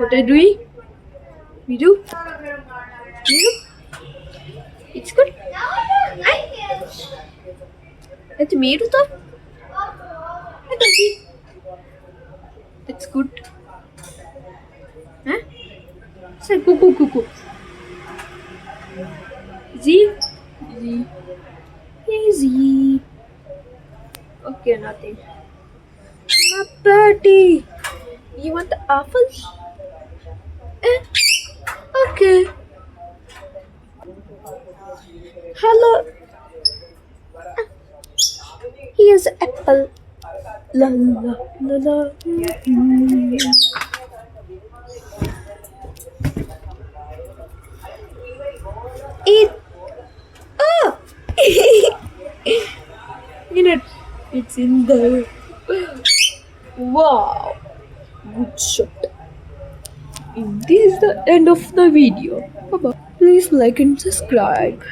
what are you doing? We do? We do? It's good. It's made of it's good. Huh? Say cuckoo cuckoo. Z. Z. Easy. Okay, nothing. My birdie. You want the apples? Eh? Okay. Hello. Here's apple. La la la la. Eat. Oh. It's in there. Wow. Good shot. And this is the end of the video. Bye bye. Please like and subscribe.